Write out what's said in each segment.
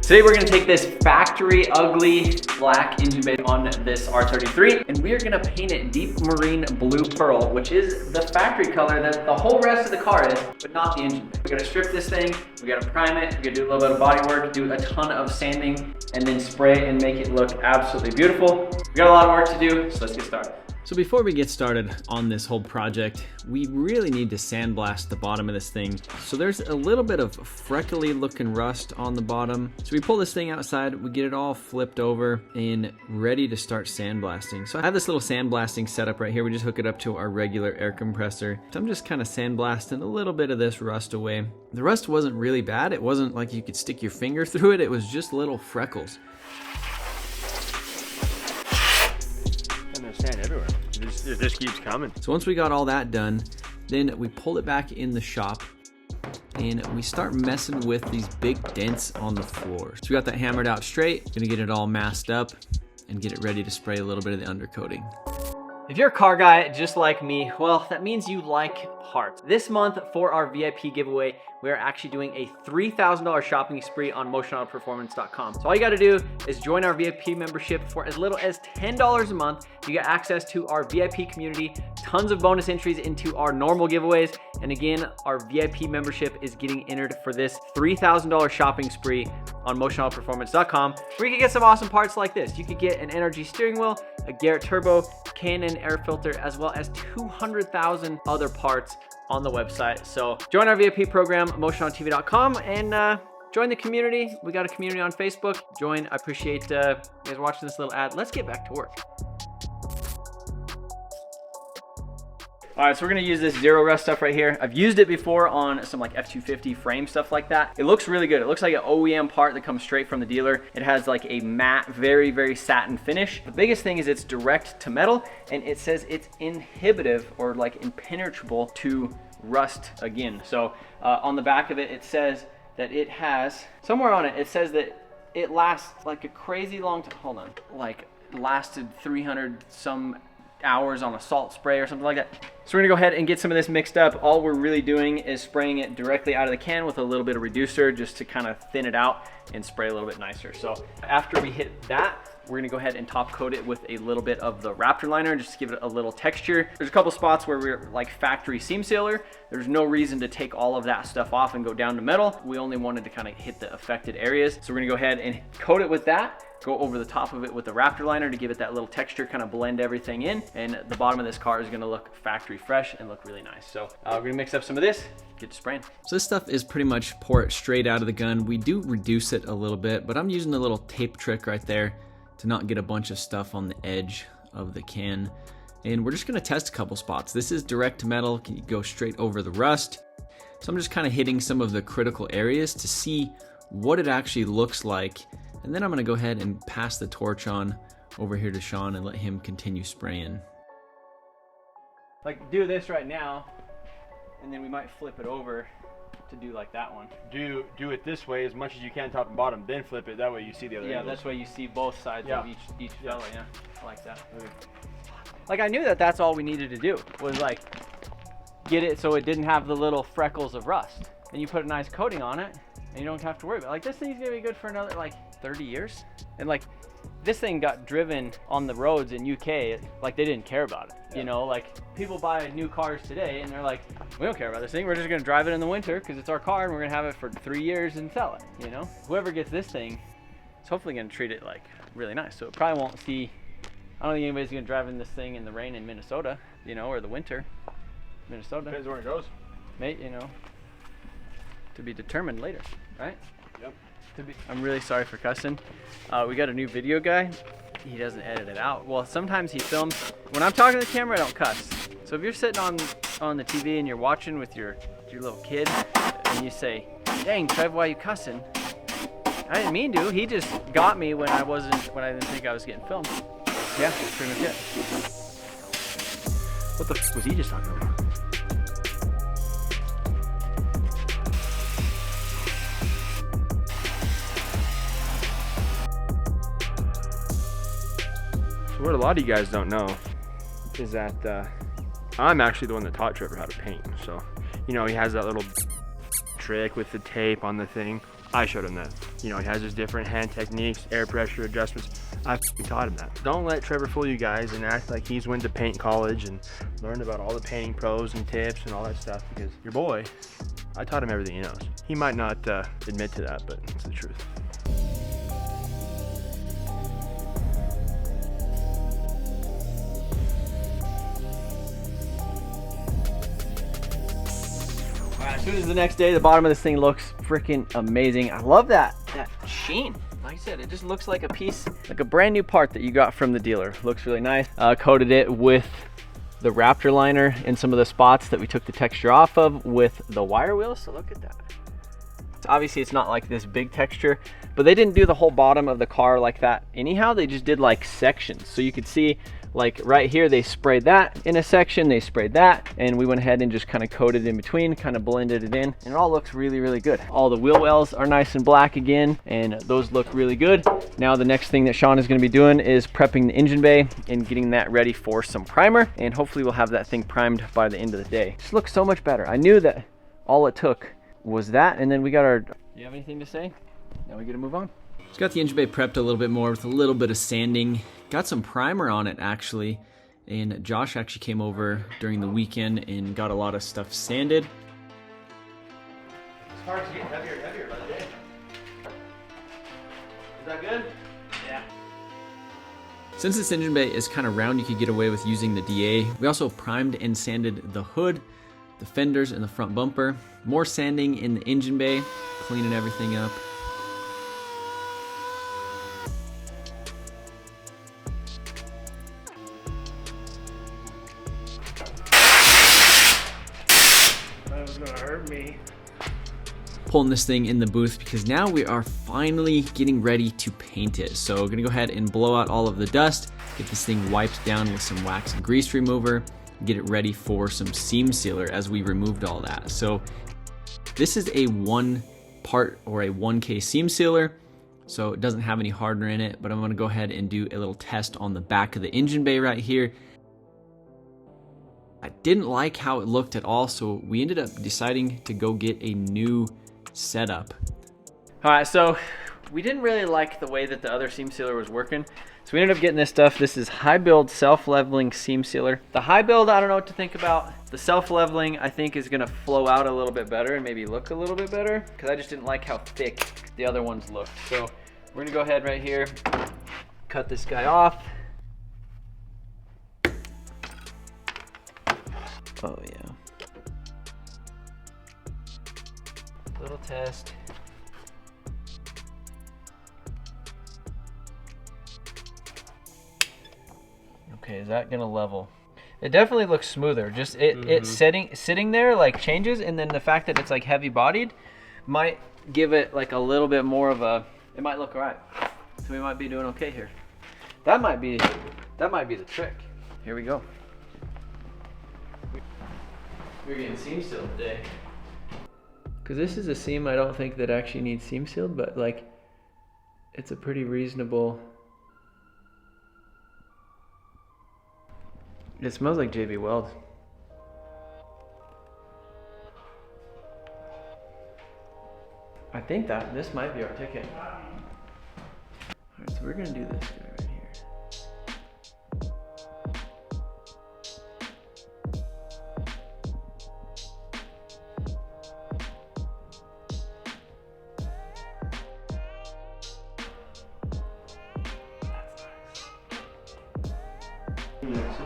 Today we're gonna take this factory ugly black engine bay on this R33 and we are gonna paint it deep marine blue pearl, which is the factory color that the whole rest of the car is, but not the engine bay. We gotta strip this thing, we gotta prime it, we gotta do a little bit of body work, do a ton of sanding, and then spray and make it look absolutely beautiful. We got a lot of work to do, so let's get started. So before we get started on this whole project, we really need to sandblast the bottom of this thing. So there's a little bit of freckly looking rust on the bottom. So we pull this thing outside, we get it all flipped over and ready to start sandblasting. So I have this little sandblasting setup right here. We just hook it up to our regular air compressor. So I'm just kind of sandblasting a little bit of this rust away. The rust wasn't really bad. It wasn't like you could stick your finger through it. It was just little freckles. Sand everywhere. It just keeps coming. So once we got all that done, then we pull it back in the shop and we start messing with these big dents on the floor. So we got that hammered out straight, gonna get it all masked up and get it ready to spray a little bit of the undercoating. If you're a car guy just like me, well, that means you like parts. This month for our VIP giveaway, we're actually doing a $3,000 shopping spree on motionautoperformance.com. So all you gotta do is join our VIP membership for as little as $10 a month. You get access to our VIP community, tons of bonus entries into our normal giveaways. And again, our VIP membership is getting entered for this $3,000 shopping spree on motionautoperformance.com, where you can get some awesome parts like this. You could get an NRG steering wheel, a Garrett turbo, Canon air filter, as well as 200,000 other parts on the website. So join our VIP program, motionontv.com, and join the community. We got a community on Facebook. Join. I appreciate you guys watching this little ad. Let's get back to work. All right, so we're gonna use this Zero Rust stuff right here. I've used it before on some like F-250 frame stuff like that. It looks really good. It looks like an OEM part that comes straight from the dealer. It has like a matte, very, very satin finish. The biggest thing is it's direct to metal, and it says it's inhibitive or like impenetrable to rust again. So on the back of it, it says that it has, somewhere on it, it says that it lasts like a crazy long time. Hold on, like lasted 300 some hours on a salt spray or something like that. So we're gonna go ahead and get some of this mixed up. All we're really doing is spraying it directly out of the can with a little bit of reducer just to kind of thin it out and spray a little bit nicer. So after we hit that, we're gonna go ahead and top coat it with a little bit of the Raptor liner just to give it a little texture. There's a couple spots where we're like factory seam sealer. There's no reason to take all of that stuff off and go down to metal. We only wanted to kind of hit the affected areas. So we're gonna go ahead and coat it with that, go over the top of it with the Raptor liner to give it that little texture, kind of blend everything in. And the bottom of this car is gonna look factory fresh and look really nice. So we're gonna mix up some of this, get to spraying. So this stuff is pretty much pour it straight out of the gun. We do reduce it a little bit, but I'm using a little tape trick right there to not get a bunch of stuff on the edge of the can. And we're just gonna test a couple spots. This is direct to metal, can you go straight over the rust? So I'm just kind of hitting some of the critical areas to see what it actually looks like. And then I'm gonna go ahead and pass the torch on over here to Sean and let him continue spraying. Like do this right now, and then we might flip it over to do like that one. Do it this way as much as you can, top and bottom, then flip it. That way you see the other Yeah, angles. that's why you see both sides of each fella. Yeah, I like that. Okay. Like I knew that that's all we needed to do was like get it so it didn't have the little freckles of rust. And you put a nice coating on it, and you don't have to worry about it. Like this thing's gonna be good for another like 30 years. And like this thing got driven on the roads in UK, like they didn't care about it. You know, like people buy new cars today and they're like, we don't care about this thing. We're just gonna drive it in the winter because it's our car and we're gonna have it for 3 years and sell it, you know? Whoever gets this thing is hopefully gonna treat it like really nice. So it probably won't see, I don't think anybody's gonna drive in this thing in the rain in Minnesota, you know, or the winter. Minnesota. Depends where it goes. Mate, you know, to be determined later, right? Yep. I'm really sorry for cussing. We got a new video guy. He doesn't edit it out. Well, sometimes he films. When I'm talking to the camera, I don't cuss. So if you're sitting on the TV and you're watching with your little kid and you say, dang, Trev, why are you cussing? I didn't mean to. He just got me when I didn't think I was getting filmed. Yeah, that's pretty much it. What the f was he just talking about? What a lot of you guys don't know is that I'm actually the one that taught Trevor how to paint. So, you know, he has that little trick with the tape on the thing. I showed him that. You know, he has his different hand techniques, air pressure adjustments. I taught him that. Don't let Trevor fool you guys and act like he's went to paint college and learned about all the painting pros and tips and all that stuff, because your boy, I taught him everything he knows. He might not admit to that, but it's the truth. As soon as the next day, the bottom of this thing looks freaking amazing. I love that sheen. Like I said, it just looks like a piece, like a brand new part that you got from the dealer. Looks really nice. Coated it with the Raptor liner in some of the spots that we took the texture off of with the wire wheels. So look at that. Obviously it's not like this big texture, but they didn't do the whole bottom of the car like that anyhow. They just did like sections. So you could see like right here, they sprayed that in a section, they sprayed that, and we went ahead and just kind of coated in between, kind of blended it in, and it all looks really, really good. All the wheel wells are nice and black again, and those look really good. Now the next thing that Sean is going to be doing is prepping the engine bay and getting that ready for some primer, and hopefully we'll have that thing primed by the end of the day. Just looks so much better. I knew that all it took was that, and then we got our... Do you have anything to say? Now we get to move on. Just got the engine bay prepped a little bit more with a little bit of sanding. Got some primer on it actually, and Josh actually came over during the weekend and got a lot of stuff sanded. This car's getting heavier and heavier by the day. Is that good? Yeah. Since this engine bay is kind of round, you could get away with using the DA. We also primed and sanded the hood, the fenders, and the front bumper. More sanding in the engine bay, cleaning everything up. Pulling this thing in the booth because now we are finally getting ready to paint it. So we're gonna go ahead and blow out all of the dust, get this thing wiped down with some wax and grease remover, get it ready for some seam sealer as we removed all that. So this is a 1 part or a 1K seam sealer, so it doesn't have any hardener in it, but I'm gonna go ahead and do a little test on the back of the engine bay right here. I didn't like how it looked at all, so we ended up deciding to go get a new setup. All right, so we didn't really like the way that the other seam sealer was working, so we ended up getting this stuff. This is high build self-leveling seam sealer. The high build, I don't know what to think about. The self-leveling, I think, is gonna flow out a little bit better and maybe look a little bit better, because I just didn't like how thick the other ones looked. So we're gonna go ahead right here, cut this guy off. Oh yeah. Little test. Okay, is that gonna level? It definitely looks smoother. Just it sitting there like changes, and then the fact that it's like heavy bodied might give it like a little bit more of a, it might look alright. So we might be doing okay here. That might be the trick. Here we go. We're getting seam sealed today. Cause this is a seam I don't think that actually needs seam sealed, but like it's a pretty reasonable. It smells like JB Weld. I think that this might be our ticket. Alright, so we're gonna do this guy right here.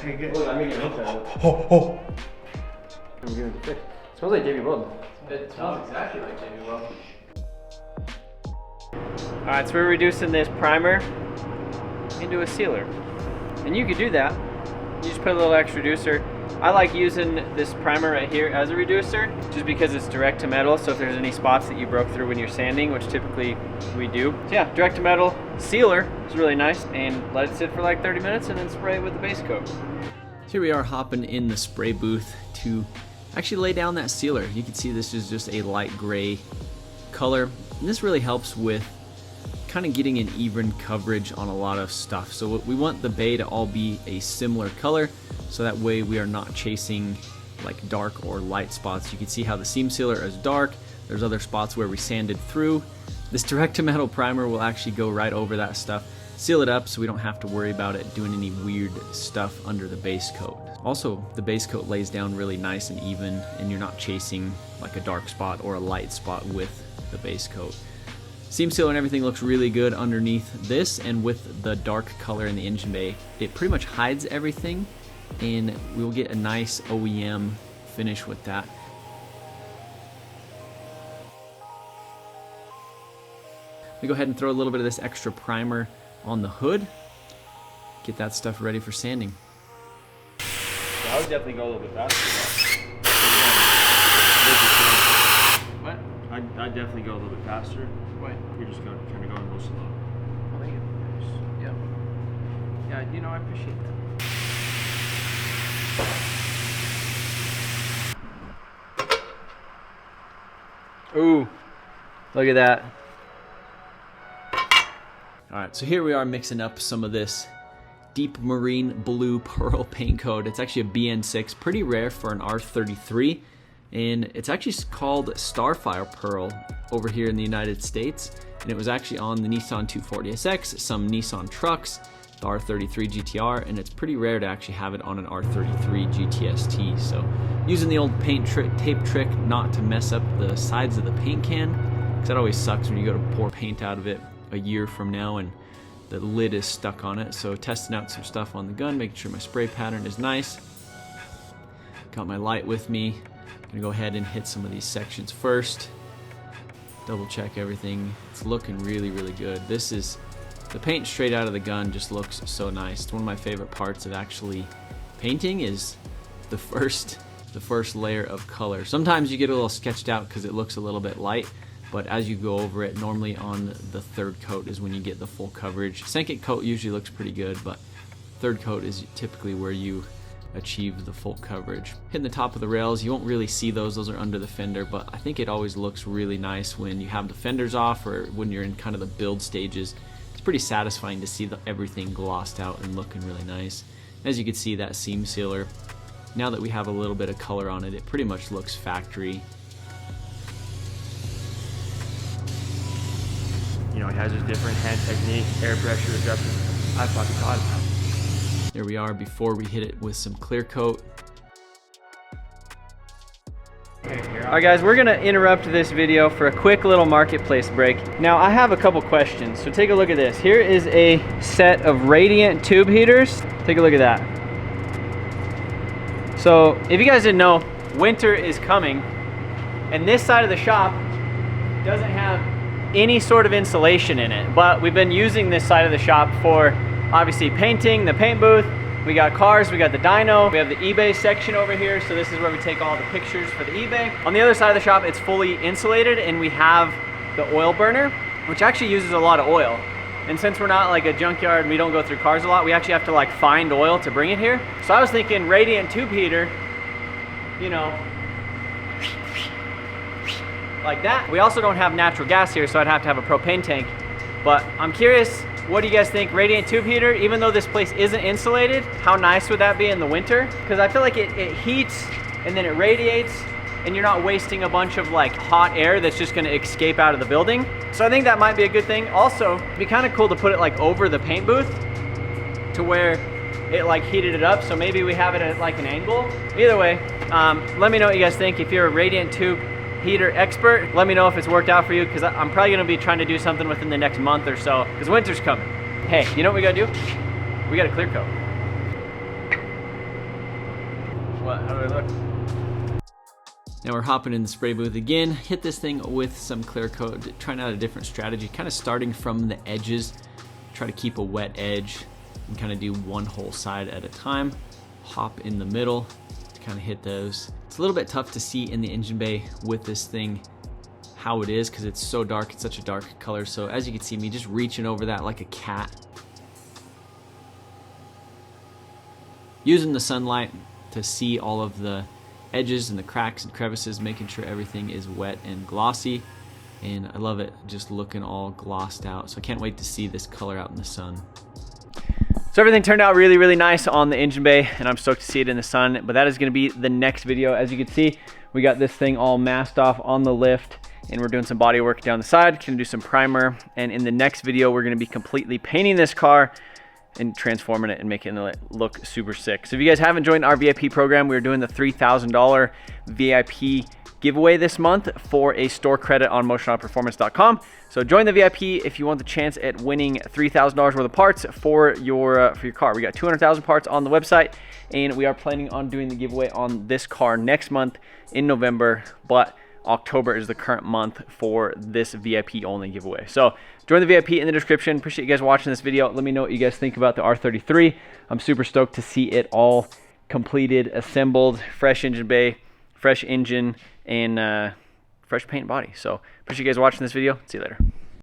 Hey, good. Well, I mean, Oh. I'm doing it. It smells like JB Weld. It smells exactly like JB Weld. Alright, so we're reducing this primer into a sealer. And you could do that. You just put a little extra reducer. I like using this primer right here as a reducer, just because it's direct to metal, so if there's any spots that you broke through when you're sanding, which typically we do. So yeah, direct to metal sealer is really nice, and let it sit for like 30 minutes and then spray it with the base coat. Here we are hopping in the spray booth to actually lay down that sealer. You can see this is just a light gray color, and this really helps with kind of getting an even coverage on a lot of stuff. So we want the bay to all be a similar color, so that way we are not chasing like dark or light spots. You can see how the seam sealer is dark. There's other spots where we sanded through, This direct-to-metal primer will actually go right over that stuff, seal it up so we don't have to worry about it doing any weird stuff under the base coat. Also, the base coat lays down really nice and even, and you're not chasing like a dark spot or a light spot with the base coat. Seam seal and everything looks really good underneath this, and with the dark color in the engine bay, it pretty much hides everything, and we'll get a nice OEM finish with that. We go ahead and throw a little bit of this extra primer on the hood, get that stuff ready for sanding. I would definitely go a little bit faster. What? I'd definitely go a little bit faster. Why? You're just kind of going a little slow. Oh, thank you. Yeah. Yeah, you know, I appreciate that. Ooh, look at that. All right, so here we are mixing up some of this deep marine blue pearl paint coat. It's actually a BN6, pretty rare for an R33, and it's actually called Starfire Pearl over here in the United States, and it was actually on the Nissan 240SX, some Nissan trucks, the R33 GTR, and it's pretty rare to actually have it on an R33 GTST. So using the old paint tape trick not to mess up the sides of the paint can, because that always sucks when you go to pour paint out of it a year from now and the lid is stuck on it. So testing out some stuff on the gun, making sure my spray pattern is nice. Got my light with me. Gonna go ahead and hit some of these sections first. Double check everything. It's looking really, really good. This is, the paint straight out of the gun just looks so nice. It's one of my favorite parts of actually painting is the first layer of color. Sometimes you get a little sketched out because it looks a little bit light, but as you go over it, normally on the third coat is when you get the full coverage. Second coat usually looks pretty good, but third coat is typically where you achieve the full coverage. Hitting the top of the rails, you won't really see those are under the fender, but I think it always looks really nice when you have the fenders off or when you're in kind of the build stages. It's pretty satisfying to see everything glossed out and looking really nice. As you can see, that seam sealer, now that we have a little bit of color on it, it pretty much looks factory. You know, it has a different hand technique, air pressure adjustment. I fucking taught him. There we are before we hit it with some clear coat. Alright guys, we're gonna interrupt this video for a quick little marketplace break. Now I have a couple questions, so take a look at this. Here is a set of radiant tube heaters. Take a look at that. So if you guys didn't know, winter is coming and this side of the shop doesn't have any sort of insulation in it, but we've been using this side of the shop for obviously painting, the paint booth. We got cars, we got the dyno, we have the eBay section over here, so this is where we take all the pictures for the eBay. On the other side of the shop, it's fully insulated and we have the oil burner, which actually uses a lot of oil. And since we're not like a junkyard and we don't go through cars a lot, we actually have to like find oil to bring it here. So I was thinking radiant tube heater, you know, like that. We also don't have natural gas here, so I'd have to have a propane tank. But I'm curious, what do you guys think? Radiant tube heater, even though this place isn't insulated, how nice would that be in the winter? Because I feel like it heats and then it radiates and you're not wasting a bunch of like hot air that's just gonna escape out of the building. So I think that might be a good thing. Also, it'd be kind of cool to put it like over the paint booth to where it like heated it up. So maybe we have it at like an angle. Either way, let me know what you guys think. If you're a radiant tube heater expert, let me know if it's worked out for you, because I'm probably gonna be trying to do something within the next month or so, because winter's coming. Hey, you know what we gotta do? We gotta clear coat. What, how do I look? Now we're hopping in the spray booth again, hit this thing with some clear coat, trying out a different strategy, kind of starting from the edges, try to keep a wet edge and kind of do one whole side at a time, hop in the middle to kind of hit those. It's a little bit tough to see in the engine bay with this thing how it is because it's so dark, it's such a dark color. So as you can see me just reaching over that like a cat. Using the sunlight to see all of the edges and the cracks and crevices, making sure everything is wet and glossy. And I love it just looking all glossed out. So I can't wait to see this color out in the sun. So everything turned out really, really nice on the engine bay, and I'm stoked to see it in the sun, but that is gonna be the next video. As you can see, we got this thing all masked off on the lift, and we're doing some body work down the side. Gonna do some primer, and in the next video, we're gonna be completely painting this car and transforming it and making it look super sick. So if you guys haven't joined our VIP program, we're doing the $3,000 VIP giveaway this month for a store credit on motionautoperformance.com. So join the VIP if you want the chance at winning $3,000 worth of parts for your car. We got 200,000 parts on the website, and we are planning on doing the giveaway on this car next month in November, but October is the current month for this VIP only giveaway. So join the VIP in the description. Appreciate you guys watching this video. Let me know what you guys think about the R33. I'm super stoked to see it all completed, assembled, fresh engine bay, fresh engine, and fresh paint body. So appreciate you guys watching this video. See you later.